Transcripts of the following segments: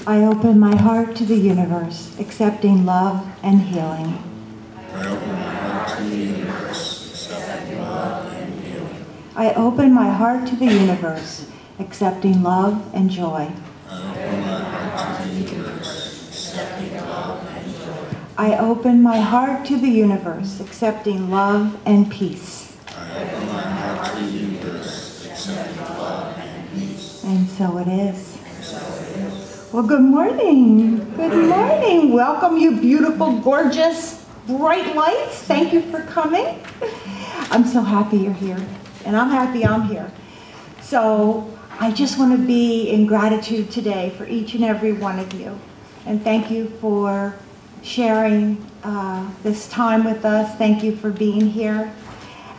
I open my heart to the universe, accepting love and healing. I open my heart to the universe, accepting love and healing. I open my heart to the universe, accepting love and joy. I open my heart to the universe, accepting love and joy. I open my heart to the universe, accepting love and peace. I open my heart to the universe, accepting love and peace. And so it is. Well, good morning. Good morning. Welcome, you beautiful, gorgeous, bright lights. Thank you for coming. I'm so happy you're here, and I'm happy I'm here. So I just want to be in gratitude today for each and every one of you. And thank you for sharing this time with us. Thank you for being here.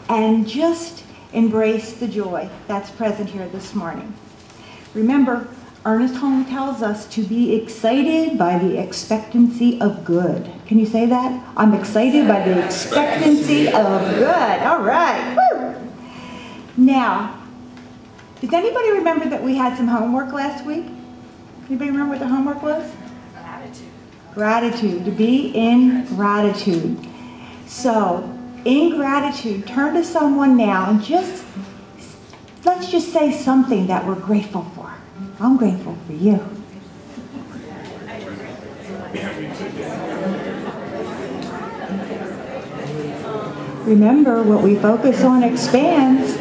And just embrace the joy that's present here this morning. Remember, Ernest Holmes tells us to be excited by the expectancy of good. Can you say that? I'm excited by the expectancy of good. All right. Woo. Now, does anybody remember that we had some homework last week? Anybody remember what the homework was? Gratitude. Gratitude. To be in gratitude. So, in gratitude, turn to someone now and let's just say something that we're grateful for. I'm grateful for you. Remember, what we focus on expands.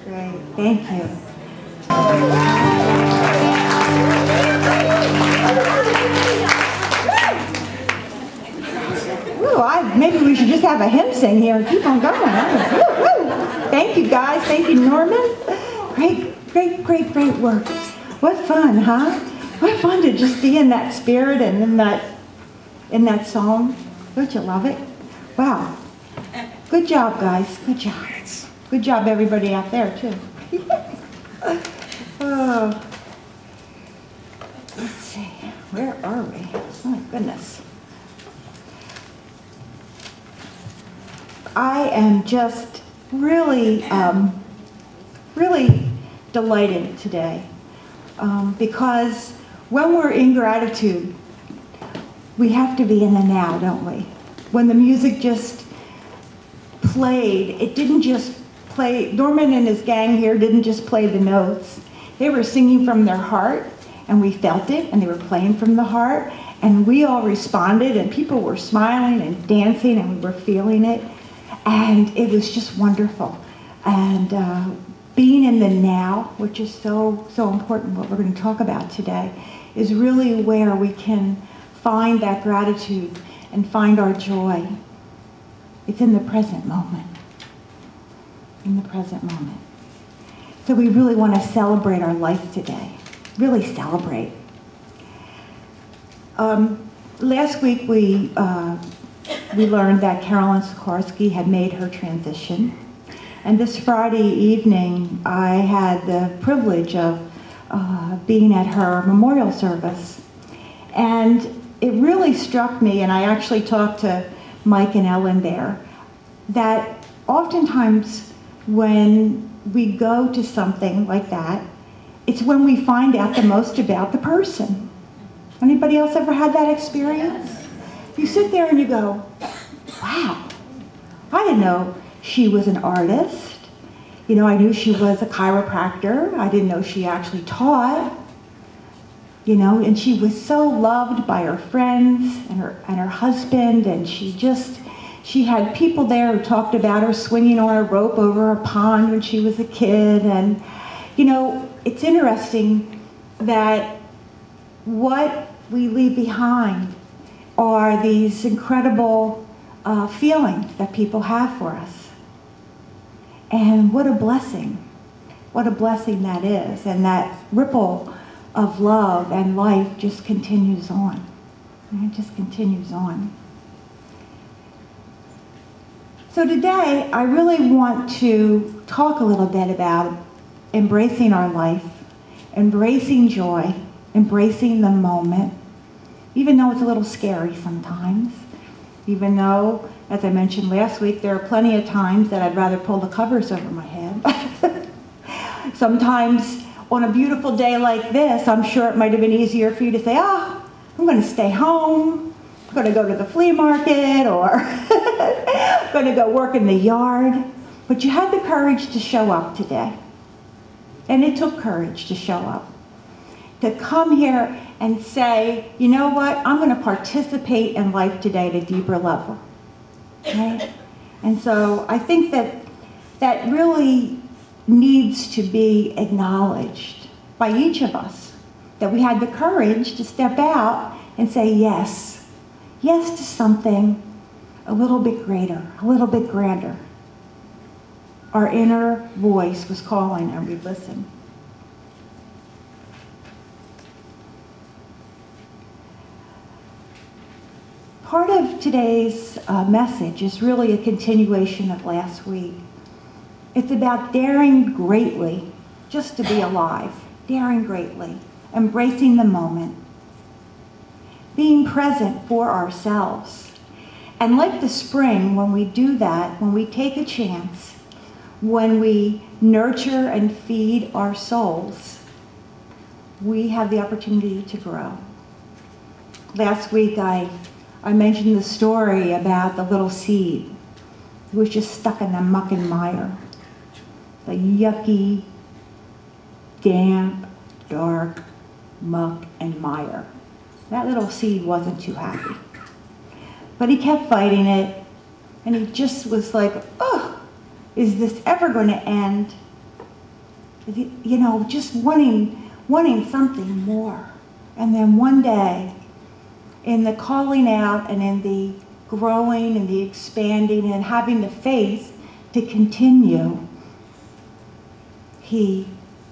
Great, thank you. Maybe we should just have a hymn sing here and keep on going. Woo, woo. Thank you, guys. Thank you, Norman. Great work. What fun, huh? What fun to just be in that spirit and in that song. Don't you love it? Wow. Good job, guys. Good job. Good job, everybody out there, too. Oh. Let's see. Where are we? Oh, my goodness. I am just really delighted today because when we're in gratitude, we have to be in the now, don't we? When the music just played, it didn't just play, Norman and his gang here didn't just play the notes. They were singing from their heart, and we felt it, and they were playing from the heart, and we all responded, and people were smiling and dancing, and we were feeling it. And it was just wonderful. And being in the now, which is so important, what we're going to talk about today, is really where we can find that gratitude and find our joy. It's in the present moment. In the present moment. So we really want to celebrate our life today. Really celebrate. Last week we learned that Carolyn Sikorsky had made her transition. And this Friday evening, I had the privilege of being at her memorial service. And it really struck me, and I actually talked to Mike and Ellen there, that oftentimes when we go to something like that, it's when we find out the most about the person. Anybody else ever had that experience? You sit there and you go, wow, I didn't know she was an artist. You know, I knew she was a chiropractor. I didn't know she actually taught. You know, and she was so loved by her friends and her husband, and she had people there who talked about her swinging on a rope over a pond when she was a kid. And, you know, it's interesting that what we leave behind are these incredible feelings that people have for us. And what a blessing that is. And that ripple of love and life just continues on. And it just continues on. So today, I really want to talk a little bit about embracing our life, embracing joy, embracing the moment, even though it's a little scary sometimes, even though as I mentioned last week, there are plenty of times that I'd rather pull the covers over my head. Sometimes on a beautiful day like this, I'm sure it might have been easier for you to say, oh, I'm going to stay home, I'm going to go to the flea market, or I'm going to go work in the yard. But you had the courage to show up today. And it took courage to show up. To come here and say, you know what, I'm going to participate in life today at a deeper level. Okay? And so I think that really needs to be acknowledged by each of us, that we had the courage to step out and say yes. Yes to something a little bit greater, a little bit grander. Our inner voice was calling and we listened. Part of today's message is really a continuation of last week. It's about daring greatly just to be alive, daring greatly, embracing the moment, being present for ourselves. And like the spring, when we do that, when we take a chance, when we nurture and feed our souls, we have the opportunity to grow. Last week, I mentioned the story about the little seed who was just stuck in the muck and mire. The yucky, damp, dark muck and mire. That little seed wasn't too happy. But he kept fighting it, and he just was like, oh, is this ever going to end? You know, just wanting something more. And then one day, in the calling out and in the growing and the expanding and having the faith to continue, he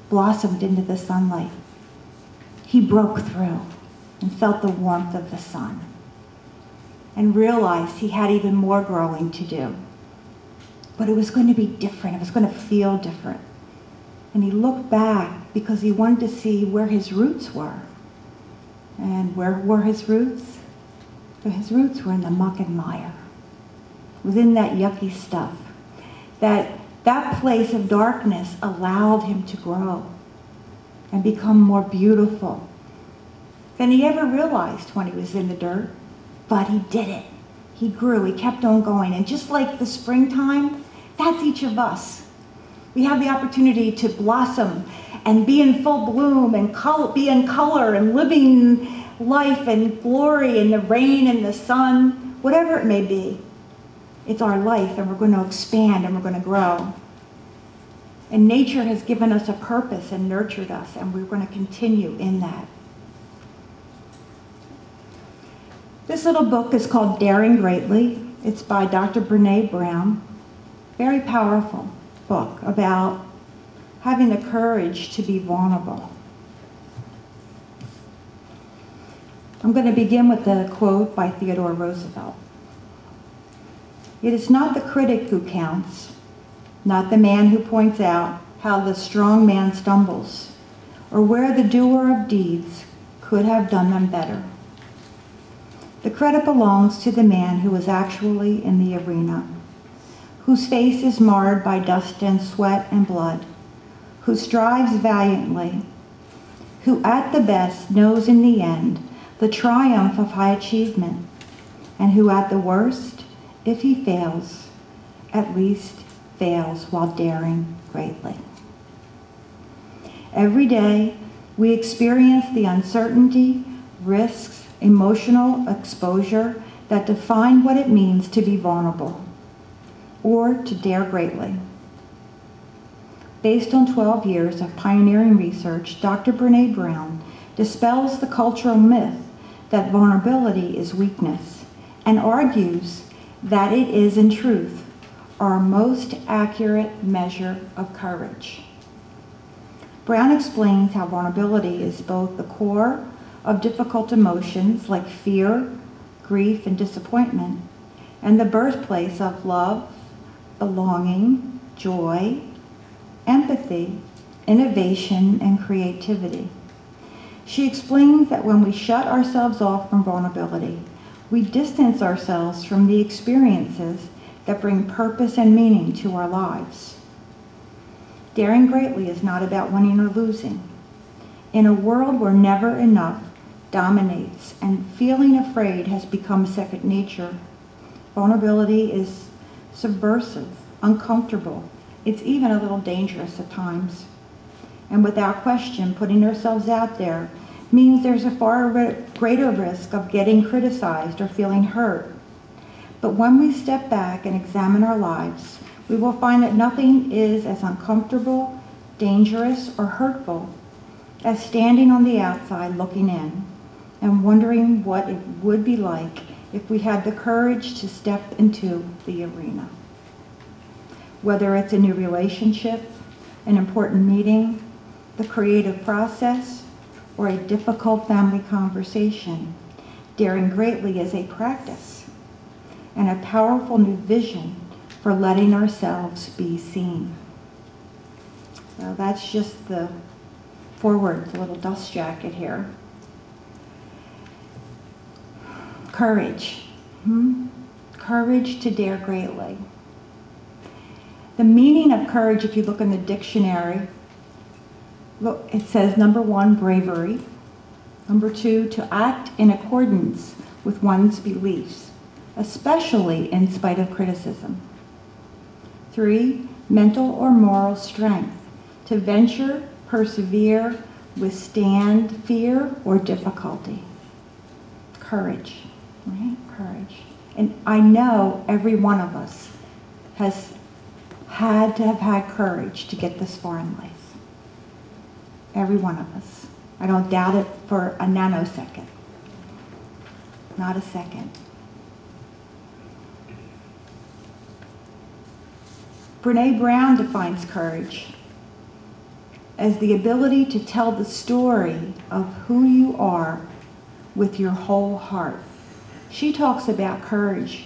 blossomed into the sunlight. He broke through and felt the warmth of the sun and realized he had even more growing to do. But it was going to be different. It was going to feel different. And he looked back because he wanted to see where his roots were. And where were his roots? His roots were in the muck and mire, within that yucky stuff. That place of darkness allowed him to grow and become more beautiful than he ever realized when he was in the dirt. But he did it. He grew. He kept on going. And just like the springtime, that's each of us. We have the opportunity to blossom and be in full bloom and be in color and living life and glory in the rain and the sun, whatever it may be. It's our life, and we're going to expand and we're going to grow. And nature has given us a purpose and nurtured us, and we're going to continue in that. This little book is called Daring Greatly. It's by Dr. Brené Brown. Very powerful book about having the courage to be vulnerable. I'm going to begin with a quote by Theodore Roosevelt. It is not the critic who counts, not the man who points out how the strong man stumbles, or where the doer of deeds could have done them better. The credit belongs to the man who is actually in the arena, whose face is marred by dust and sweat and blood, who strives valiantly, who at the best knows in the end the triumph of high achievement, and who at the worst, if he fails, at least fails while daring greatly. Every day, we experience the uncertainty, risks, emotional exposure that define what it means to be vulnerable or to dare greatly. Based on 12 years of pioneering research, Dr. Brené Brown dispels the cultural myth that vulnerability is weakness and argues that it is, in truth, our most accurate measure of courage. Brown explains how vulnerability is both the core of difficult emotions like fear, grief, and disappointment, and the birthplace of love, belonging, joy, empathy, innovation, and creativity. She explains that when we shut ourselves off from vulnerability, we distance ourselves from the experiences that bring purpose and meaning to our lives. Daring greatly is not about winning or losing. In a world where never enough dominates and feeling afraid has become second nature, vulnerability is subversive, uncomfortable. It's even a little dangerous at times. And without question, putting ourselves out there means there's a far greater risk of getting criticized or feeling hurt. But when we step back and examine our lives, we will find that nothing is as uncomfortable, dangerous, or hurtful as standing on the outside looking in and wondering what it would be like if we had the courage to step into the arena. Whether it's a new relationship, an important meeting, the creative process, or a difficult family conversation, daring greatly is a practice and a powerful new vision for letting ourselves be seen. So that's just the forward, the little dust jacket here. Courage. Courage to dare greatly. The meaning of courage, if you look in the dictionary, look, it says, number 1, bravery. Number 2, to act in accordance with one's beliefs, especially in spite of criticism. 3, mental or moral strength, to venture, persevere, withstand fear or difficulty. Courage, right? Courage. And I know every one of us has had to have had courage to get this far in life. Every one of us. I don't doubt it for a nanosecond. Not a second. Brené Brown defines courage as the ability to tell the story of who you are with your whole heart. She talks about courage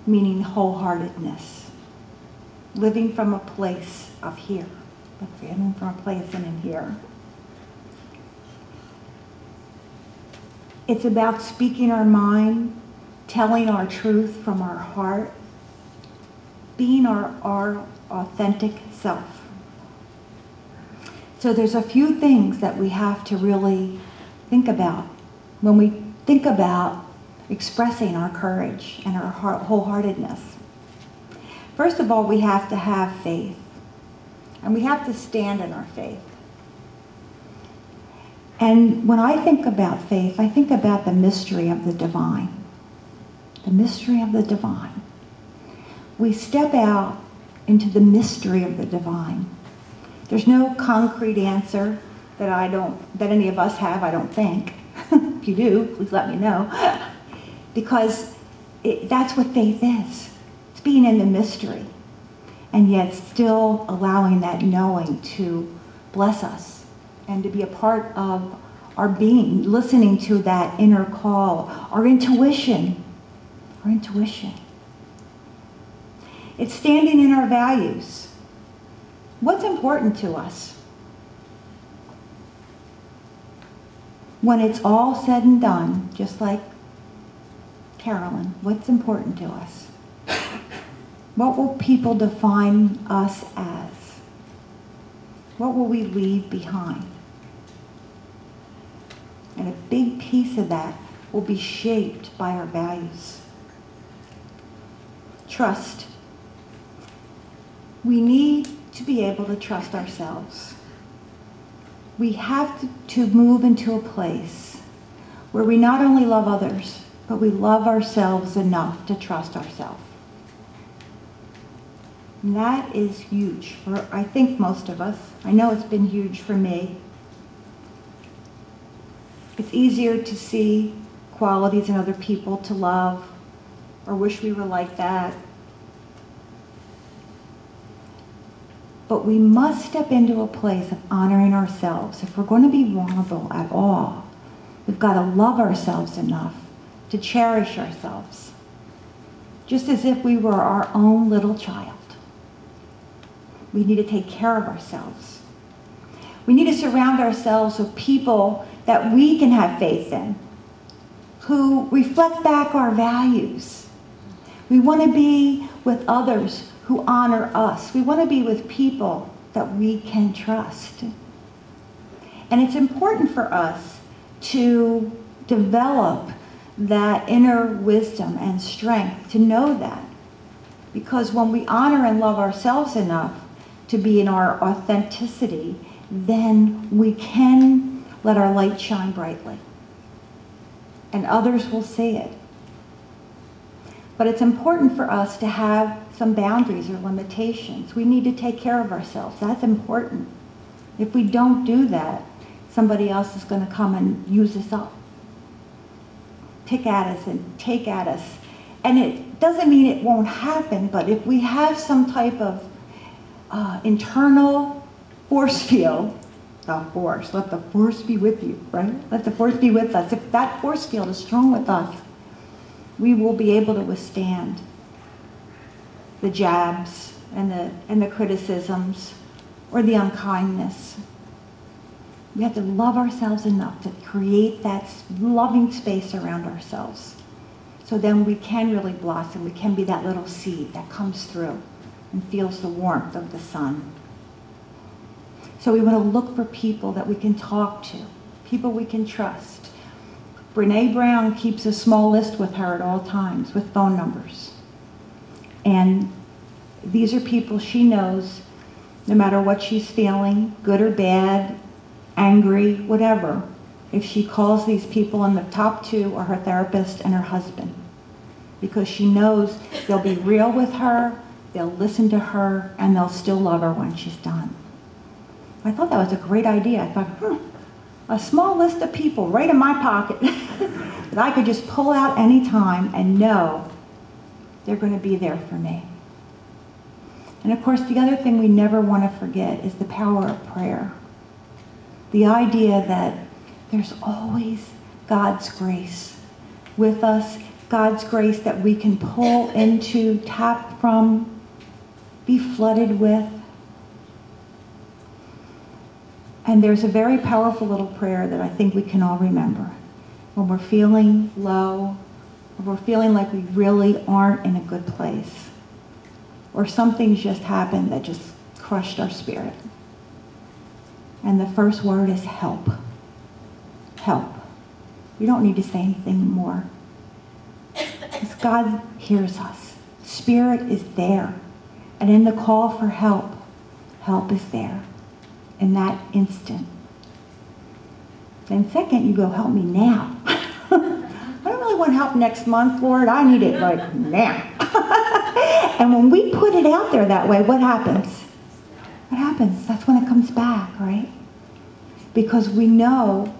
meaning wholeheartedness, living from a place of here, living from a place in here. It's about speaking our mind, telling our truth from our heart, being our authentic self. So there's a few things that we have to really think about when we think about expressing our courage and our wholeheartedness. First of all, we have to have faith, and we have to stand in our faith. And when I think about faith, I think about the mystery of the divine. The mystery of the divine. We step out into the mystery of the divine. There's no concrete answer that any of us have, I don't think. If you do, please let me know. Because that's what faith is. It's being in the mystery, and yet still allowing that knowing to bless us and to be a part of our being, listening to that inner call, our intuition. Our intuition. It's standing in our values. What's important to us? When it's all said and done, just like Carolyn, what's important to us? What will people define us as? What will we leave behind? And a big piece of that will be shaped by our values. Trust. We need to be able to trust ourselves. We have to move into a place where we not only love others, but we love ourselves enough to trust ourselves. And that is huge for, I think, most of us. I know it's been huge for me. It's easier to see qualities in other people to love or wish we were like that. But we must step into a place of honoring ourselves. If we're going to be vulnerable at all, we've got to love ourselves enough to cherish ourselves, just as if we were our own little child. We need to take care of ourselves. We need to surround ourselves with people that we can have faith in, who reflect back our values. We want to be with others who honor us. We want to be with people that we can trust. And it's important for us to develop that inner wisdom and strength to know that. Because when we honor and love ourselves enough to be in our authenticity, then we can let our light shine brightly. And others will see it. But it's important for us to have some boundaries or limitations. We need to take care of ourselves. That's important. If we don't do that, somebody else is going to come and use us up, pick at us and take at us. And it doesn't mean it won't happen, but if we have some type of internal force field, let the force be with you, right? Let the force be with us. If that force field is strong with us, we will be able to withstand the jabs and the criticisms or the unkindness. We have to love ourselves enough to create that loving space around ourselves. So then we can really blossom. We can be that little seed that comes through and feels the warmth of the sun. So we want to look for people that we can talk to, people we can trust. Brené Brown keeps a small list with her at all times with phone numbers. And these are people she knows, no matter what she's feeling, good or bad, angry, whatever. If she calls these people, in the top two are her therapist and her husband. Because she knows they'll be real with her, they'll listen to her, and they'll still love her when she's done. I thought that was a great idea. I thought, a small list of people right in my pocket that I could just pull out anytime and know they're going to be there for me. And of course, the other thing we never want to forget is the power of prayer. The idea that there's always God's grace with us, God's grace that we can pull into, tap from, be flooded with. And there's a very powerful little prayer that I think we can all remember. When we're feeling low, or we're feeling like we really aren't in a good place, or something's just happened that just crushed our spirit. And the first word is help. Help. We don't need to say anything more. Because God hears us. Spirit is there. And in the call for help, help is there. In that instant. Then second, you go, help me now. I don't really want help next month, Lord. I need it right now. And when we put it out there that way, what happens? What happens? That's when it comes back, right? Because we know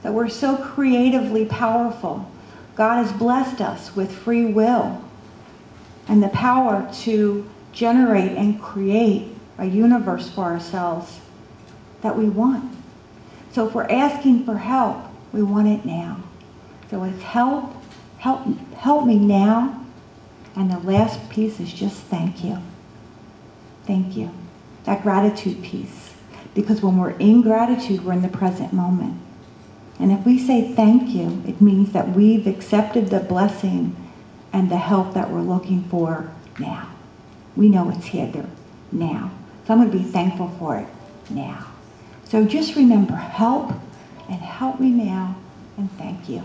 that we're so creatively powerful. God has blessed us with free will and the power to generate and create a universe for ourselves that we want. So if we're asking for help, we want it now. So it's help me now. And the last piece is just thank you. Thank you. That gratitude piece. Because when we're in gratitude, we're in the present moment. And if we say thank you, it means that we've accepted the blessing and the help that we're looking for now. We know it's here there now. So I'm going to be thankful for it now. So just remember, help and help me now and thank you.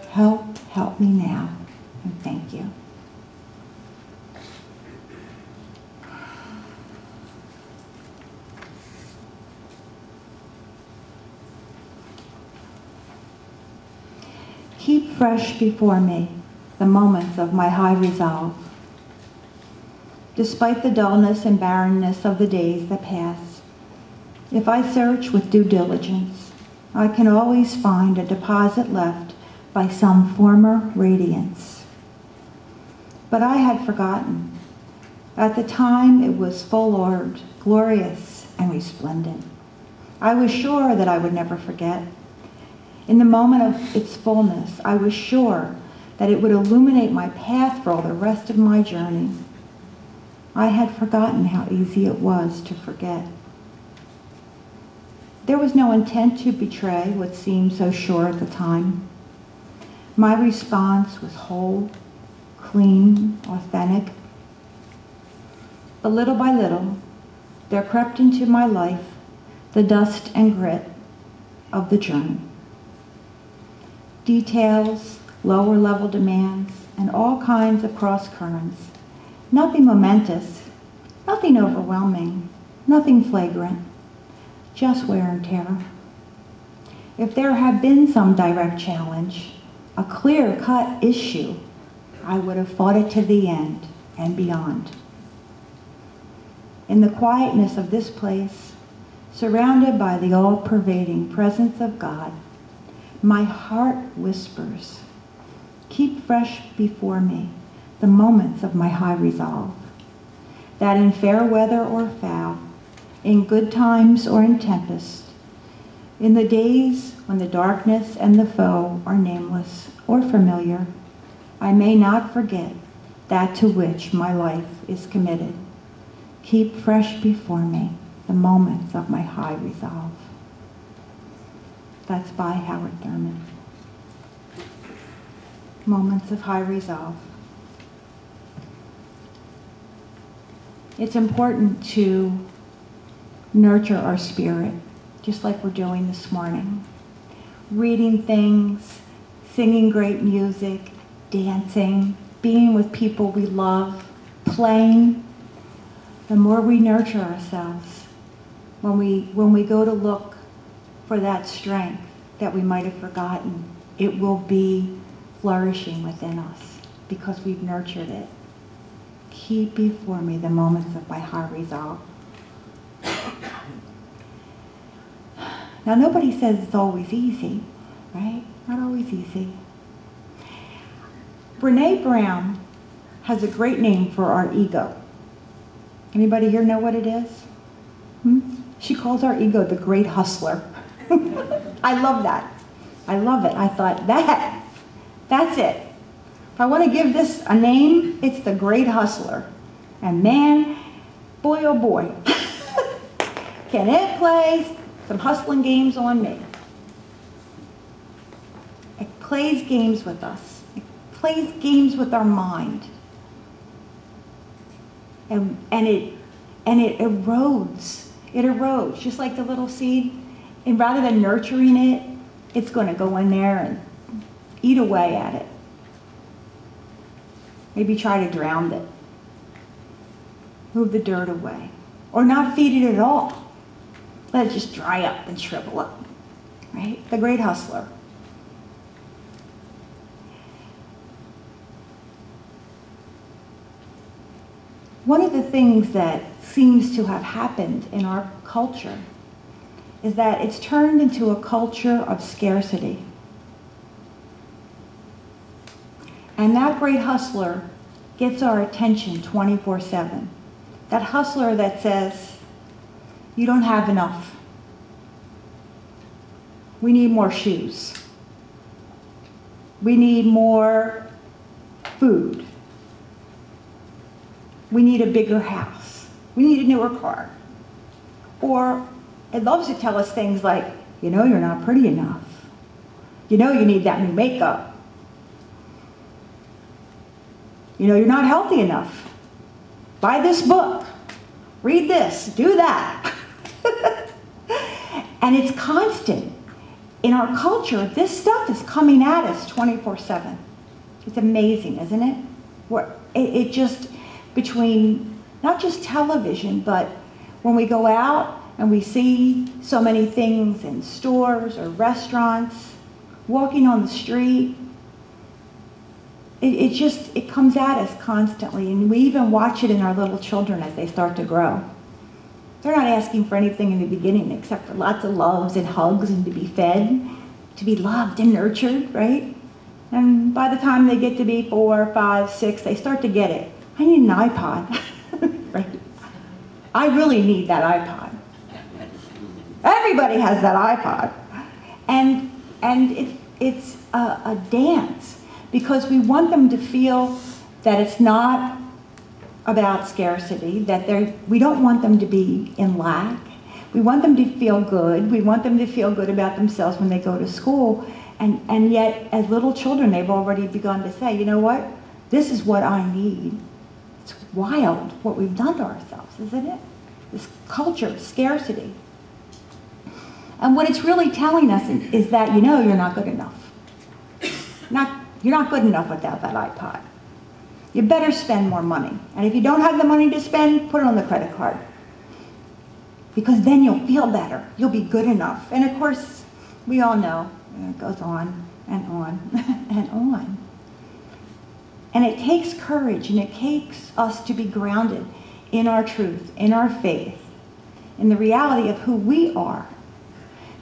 Help me now and thank you. Keep fresh before me the moments of my high resolve. Despite the dullness and barrenness of the days that pass, if I search with due diligence, I can always find a deposit left by some former radiance. But I had forgotten. At the time, it was full-orbed, glorious, and resplendent. I was sure that I would never forget. In the moment of its fullness, I was sure that it would illuminate my path for all the rest of my journey. I had forgotten how easy it was to forget. There was no intent to betray what seemed so sure at the time. My response was whole, clean, authentic. But little by little, there crept into my life the dust and grit of the journey. Details, lower level demands, and all kinds of cross currents. Nothing momentous, nothing overwhelming, nothing flagrant, just wear and tear. If there had been some direct challenge, a clear-cut issue, I would have fought it to the end and beyond. In the quietness of this place, surrounded by the all-pervading presence of God, my heart whispers, keep fresh before me the moments of my high resolve, that in fair weather or foul, in good times or in tempest, in the days when the darkness and the foe are nameless or familiar, I may not forget that to which my life is committed. Keep fresh before me the moments of my high resolve. That's by Howard Thurman. Moments of high resolve. It's important to nurture our spirit, just like we're doing this morning. Reading things, singing great music, dancing, being with people we love, playing. The more we nurture ourselves, when we go to look for that strength that we might have forgotten, it will be flourishing within us because we've nurtured it. Keep before me the moments of my high resolve. Now, nobody says it's always easy, right? Not always easy. Brené Brown has a great name for our ego. Anybody here know what it is? She calls our ego the great hustler. I love that. I love it. I thought, that's it. If I want to give this a name, it's the great hustler. And man, boy oh boy, can it play some hustling games on me. It plays games with us. It plays games with our mind. And it erodes. It erodes, just like the little seed. And rather than nurturing it, it's going to go in there and eat away at it. Maybe try to drown it. Move the dirt away. Or not feed it at all. Let it just dry up and shrivel up. Right? The great hustler. One of the things that seems to have happened in our culture is that it's turned into a culture of scarcity. And that great hustler gets our attention 24/7. That hustler that says, you don't have enough. We need more shoes. We need more food. We need a bigger house. We need a newer car. Or it loves to tell us things like, you know you're not pretty enough. You know you need that new makeup. You know you're not healthy enough. Buy this book. Read this. Do that. And it's constant. In our culture, this stuff is coming at us 24/7. It's amazing, isn't it? It just, between not just television, but when we go out and we see so many things in stores or restaurants, walking on the street, it comes at us constantly. And we even watch it in our little children as they start to grow. They're not asking for anything in the beginning except for lots of loves and hugs and to be fed, to be loved and nurtured, right? And by the time they get to be 4, 5, 6, they start to get it. I need an iPod, right? I really need that iPod. Everybody has that iPod. And it's a dance because we want them to feel that it's not about scarcity, that we don't want them to be in lack. We want them to feel good. We want them to feel good about themselves when they go to school. And yet, as little children, they've already begun to say, you know what? This is what I need. It's wild what we've done to ourselves, isn't it? This culture of scarcity. And what it's really telling us is that, you know, you're not good enough. You're not good enough without that iPod. You better spend more money. And if you don't have the money to spend, put it on the credit card. Because then you'll feel better. You'll be good enough. And of course, we all know it goes on and on and on. And it takes courage, and it takes us to be grounded in our truth, in our faith, in the reality of who we are.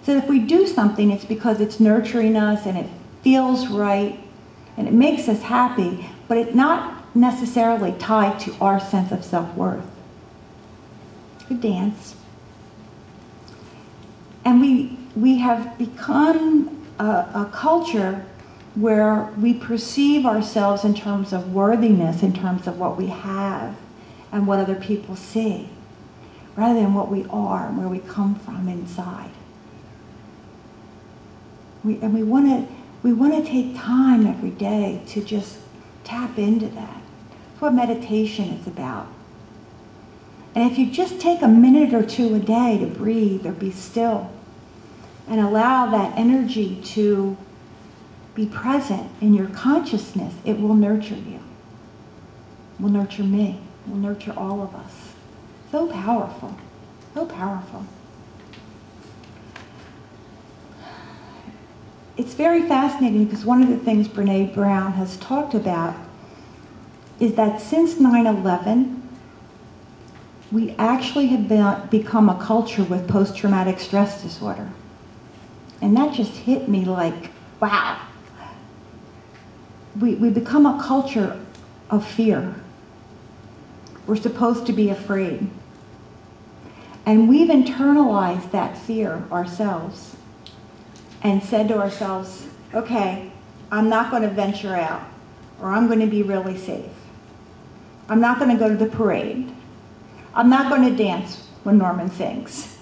So if we do something, it's because it's nurturing us and it feels right and it makes us happy, but it's not necessarily tied to our sense of self-worth. We dance. And we have become a culture where we perceive ourselves in terms of worthiness, in terms of what we have and what other people see, rather than what we are and where we come from inside. We want to take time every day to just tap into that. That's what meditation is about. And if you just take a minute or two a day to breathe or be still and allow that energy to be present in your consciousness, it will nurture you. It will nurture me. It will nurture all of us. So powerful. So powerful. It's very fascinating because one of the things Brené Brown has talked about is that since 9/11, we actually have become a culture with post-traumatic stress disorder. And that just hit me like, wow. We become a culture of fear. We're supposed to be afraid. And we've internalized that fear ourselves and said to ourselves, okay, I'm not going to venture out, or I'm going to be really safe. I'm not going to go to the parade. I'm not going to dance when Norman sings.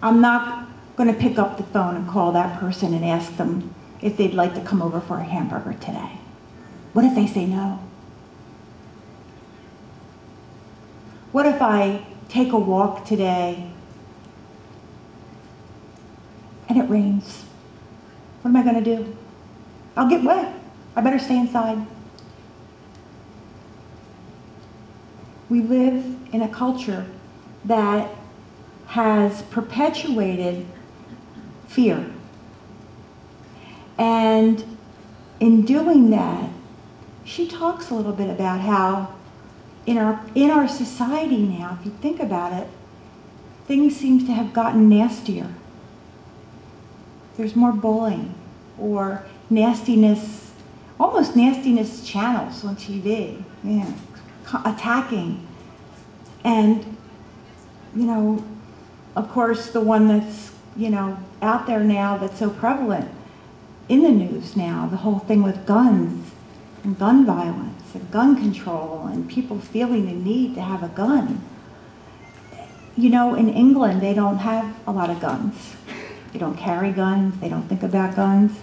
I'm not going to pick up the phone and call that person and ask them if they'd like to come over for a hamburger today. What if they say no? What if I take a walk today and it rains? What am I going to do? I'll get wet. I better stay inside. We live in a culture that has perpetuated fear. And in doing that, she talks a little bit about how in our society now, if you think about it, things seem to have gotten nastier. There's more bullying or nastiness, almost nastiness channels on TV, yeah, attacking. And, you know, of course, the one that's, you know, out there now that's so prevalent in the news now, the whole thing with guns and gun violence and gun control and people feeling the need to have a gun. You know, in England, they don't have a lot of guns. They don't carry guns. They don't think about guns.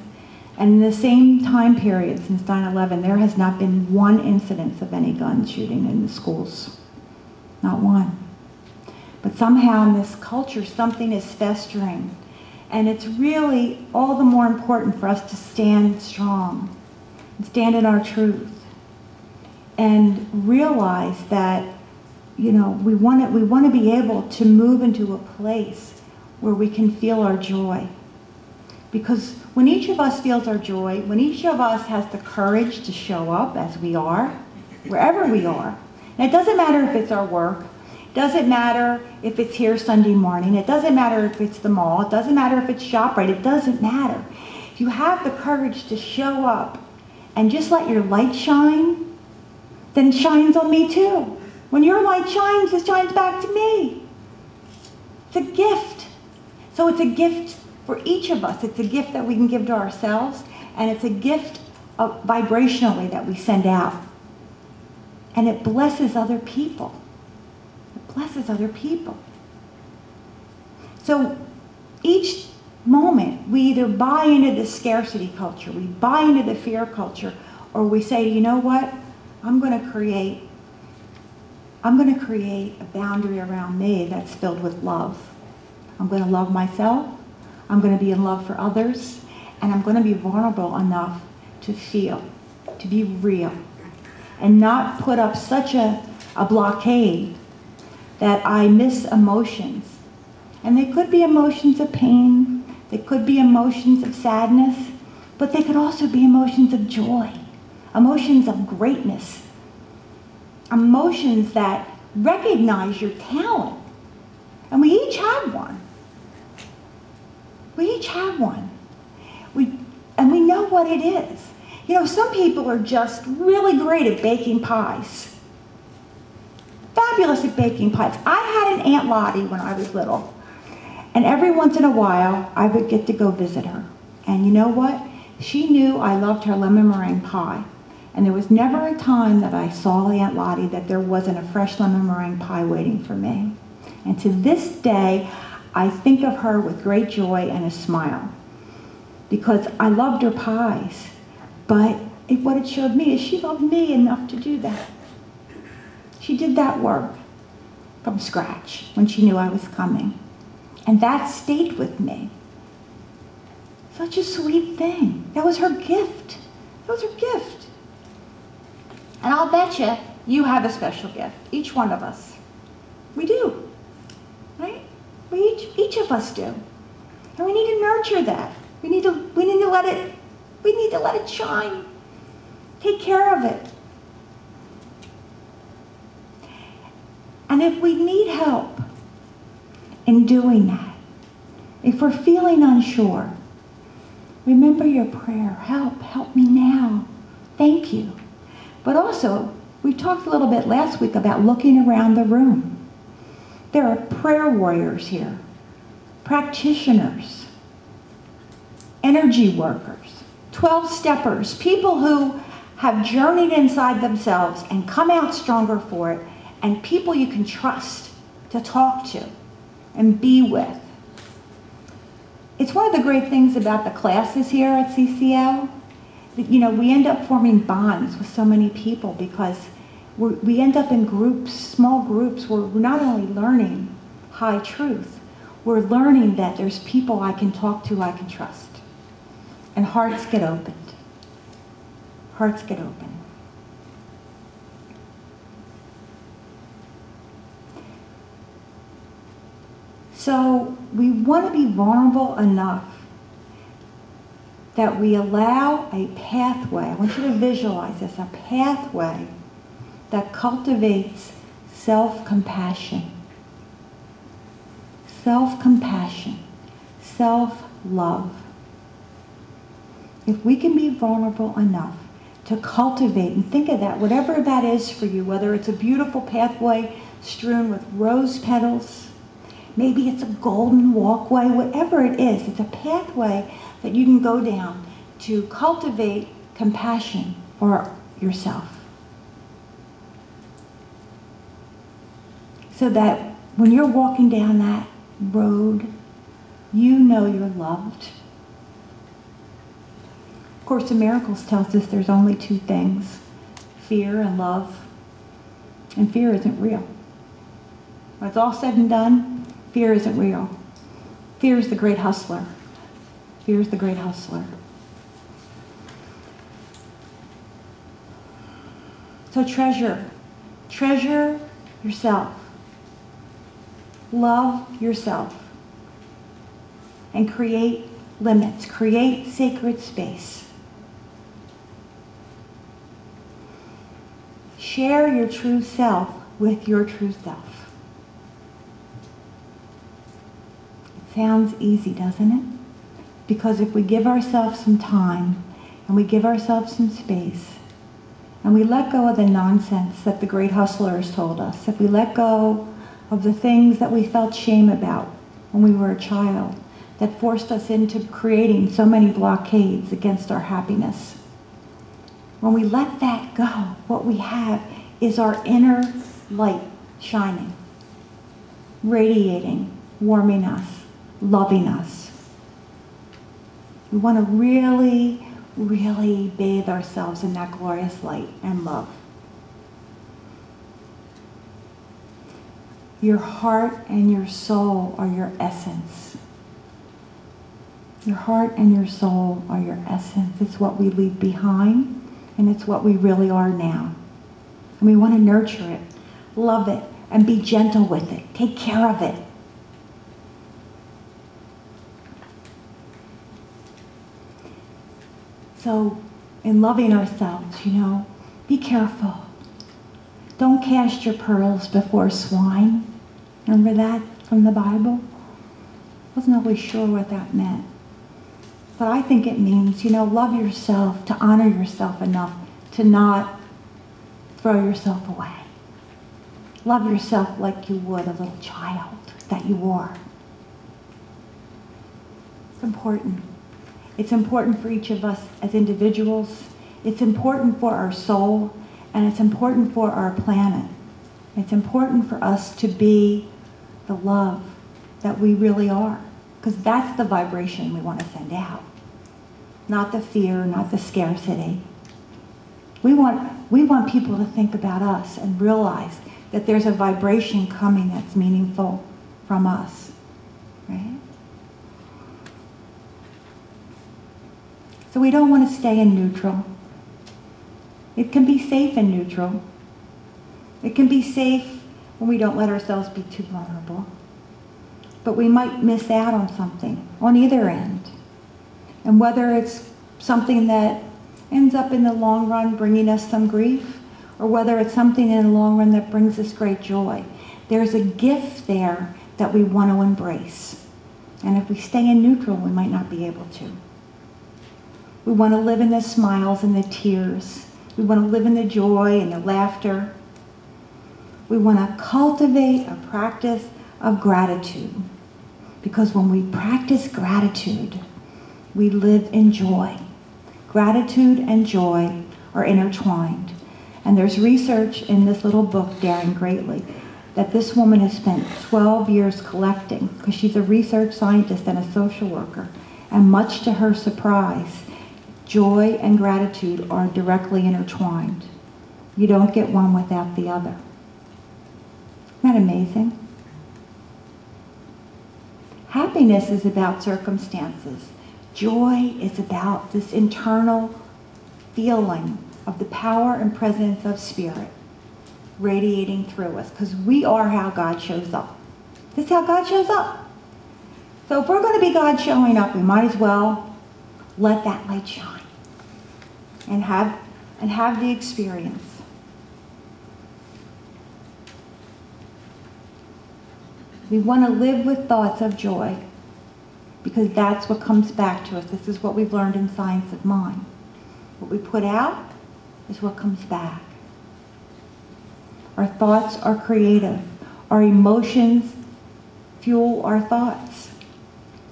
And in the same time period, since 9/11, there has not been one incidence of any gun shooting in the schools. Not one. But somehow in this culture, something is festering. And it's really all the more important for us to stand strong and stand in our truth and realize that, you know, we want to be able to move into a place where we can feel our joy. Because when each of us feels our joy, when each of us has the courage to show up as we are, wherever we are, and it doesn't matter if it's our work, it doesn't matter if it's here Sunday morning, it doesn't matter if it's the mall, it doesn't matter if it's ShopRite, it doesn't matter. If you have the courage to show up and just let your light shine, then it shines on me too. When your light shines, it shines back to me. It's a gift. So it's a gift for each of us. It's a gift that we can give to ourselves, and it's a gift vibrationally that we send out. And it blesses other people. It blesses other people. So each moment, we either buy into the scarcity culture, we buy into the fear culture, or we say, you know what, I'm going to create a boundary around me that's filled with love. I'm going to love myself, I'm going to be in love for others, and I'm going to be vulnerable enough to feel, to be real, and not put up such a blockade that I miss emotions. And they could be emotions of pain, they could be emotions of sadness, but they could also be emotions of joy, emotions of greatness, emotions that recognize your talent. And we each have one. We each have one. And we know what it is. You know, some people are just really great at baking pies. Fabulous at baking pies. I had an Aunt Lottie when I was little. And every once in a while, I would get to go visit her. And you know what? She knew I loved her lemon meringue pie. And there was never a time that I saw Aunt Lottie that there wasn't a fresh lemon meringue pie waiting for me. And to this day, I think of her with great joy and a smile. Because I loved her pies. But what it showed me is she loved me enough to do that. She did that work from scratch when she knew I was coming. And that stayed with me. Such a sweet thing. That was her gift. That was her gift. And I'll bet you have a special gift. Each one of us. We do. Right? Each of us do. And we need to nurture that. We need to let it shine. Take care of it. And if we need help in doing that, if we're feeling unsure, remember your prayer. Help me now. Thank you. But also, we talked a little bit last week about looking around the room. There are prayer warriors here, practitioners, energy workers, 12-steppers, people who have journeyed inside themselves and come out stronger for it, and people you can trust to talk to and be with. It's one of the great things about the classes here at CCL. You know, we end up forming bonds with so many people because we end up in groups, small groups, where we're not only learning high truth, we're learning that there's people I can talk to, I can trust. And hearts get opened. Hearts get open. So we want to be vulnerable enough that we allow a pathway, I want you to visualize this, a pathway that cultivates self-compassion. Self-compassion. Self-love. If we can be vulnerable enough to cultivate, and think of that, whatever that is for you, whether it's a beautiful pathway strewn with rose petals, maybe it's a golden walkway, whatever it is, it's a pathway that you can go down to cultivate compassion for yourself. So that when you're walking down that road, you know you're loved. Of Course in Miracles tells us there's only two things, fear and love. And fear isn't real. When it's all said and done, fear isn't real. Fear is the great hustler. Fear is the great hustler. So treasure yourself. Love yourself. And create limits. Create sacred space. Share your true self with your true self. It sounds easy, doesn't it? Because if we give ourselves some time and we give ourselves some space and we let go of the nonsense that the great hustler has told us, if we let go of the things that we felt shame about when we were a child that forced us into creating so many blockades against our happiness, when we let that go, what we have is our inner light shining. radiating, warming us, loving us. We want to really, really bathe ourselves in that glorious light and love. Your heart and your soul are your essence. Your heart and your soul are your essence. It's what we leave behind, and it's what we really are now. And we want to nurture it, love it, and be gentle with it. Take care of it. So, in loving ourselves, be careful. Don't cast your pearls before swine. Remember that from the Bible? Wasn't always sure what that meant. But I think it means, love yourself, to honor yourself enough to not throw yourself away. Love yourself like you would a little child that you are. It's important. It's important for each of us as individuals. It's important for our soul, and it's important for our planet. It's important for us to be the love that we really are, because that's the vibration we want to send out. Not the fear, not the scarcity. We want people to think about us and realize that there's a vibration coming that's meaningful from us, right? So we don't want to stay in neutral. It can be safe in neutral. It can be safe when we don't let ourselves be too vulnerable. But we might miss out on something on either end. And whether it's something that ends up in the long run bringing us some grief, or whether it's something in the long run that brings us great joy, there's a gift there that we want to embrace. And if we stay in neutral, we might not be able to. We want to live in the smiles and the tears. We want to live in the joy and the laughter. We want to cultivate a practice of gratitude. Because when we practice gratitude, we live in joy. Gratitude and joy are intertwined. And there's research in this little book, Daring Greatly, that this woman has spent 12 years collecting, because she's a research scientist and a social worker. And much to her surprise, joy and gratitude are directly intertwined. You don't get one without the other. Isn't that amazing? Happiness is about circumstances. Joy is about this internal feeling of the power and presence of Spirit radiating through us, because we are how God shows up. This is how God shows up. So if we're going to be God showing up, we might as well let that light shine and have the experience. We want to live with thoughts of joy, because that's what comes back to us. This is what we've learned in Science of Mind. What we put out is what comes back. Our thoughts are creative. Our emotions fuel our thoughts.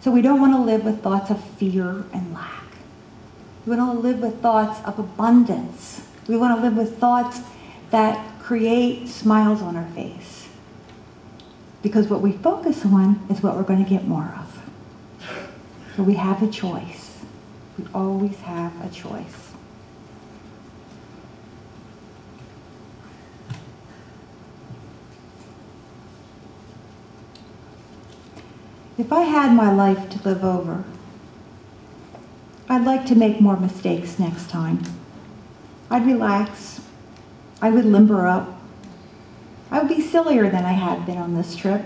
So we don't want to live with thoughts of fear and lack. We want to live with thoughts of abundance. We want to live with thoughts that create smiles on our face. Because what we focus on is what we're going to get more of. So we have a choice. We always have a choice. If I had my life to live over, I'd like to make more mistakes next time. I'd relax. I would limber up. I would be sillier than I have been on this trip.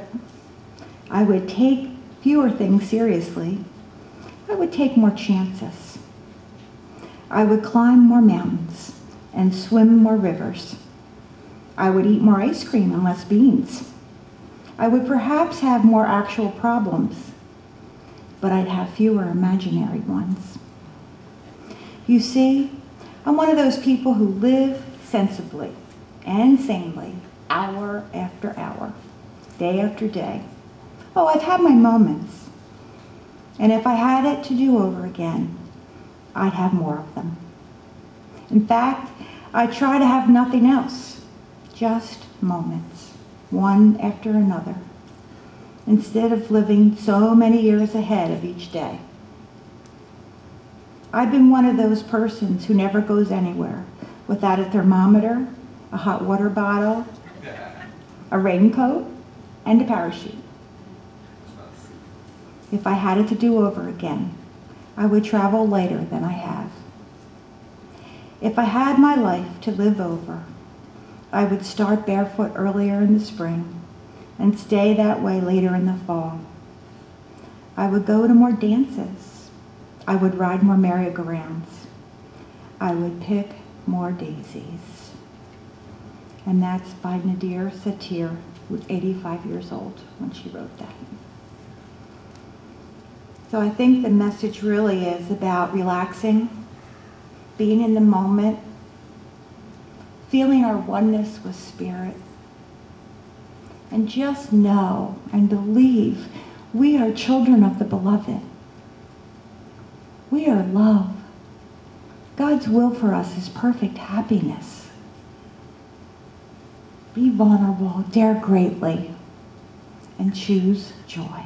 I would take fewer things seriously. I would take more chances. I would climb more mountains and swim more rivers. I would eat more ice cream and less beans. I would perhaps have more actual problems, but I'd have fewer imaginary ones. You see, I'm one of those people who live sensibly and sanely, hour after hour, day after day. Oh, I've had my moments. And if I had it to do over again, I'd have more of them. In fact, I try to have nothing else, just moments, one after another. instead of living so many years ahead of each day. I've been one of those persons who never goes anywhere without a thermometer, a hot water bottle, a raincoat, and a parachute. If I had it to do over again, I would travel later than I have. If I had my life to live over, I would start barefoot earlier in the spring and stay that way later in the fall. I would go to more dances. I would ride more merry-go-rounds. I would pick more daisies. And that's by Nadir Satir, who was 85 years old when she wrote that. So I think the message really is about relaxing, being in the moment, feeling our oneness with Spirit, and just know and believe we are children of the Beloved. We are love. God's will for us is perfect happiness. Be vulnerable, dare greatly, and choose joy.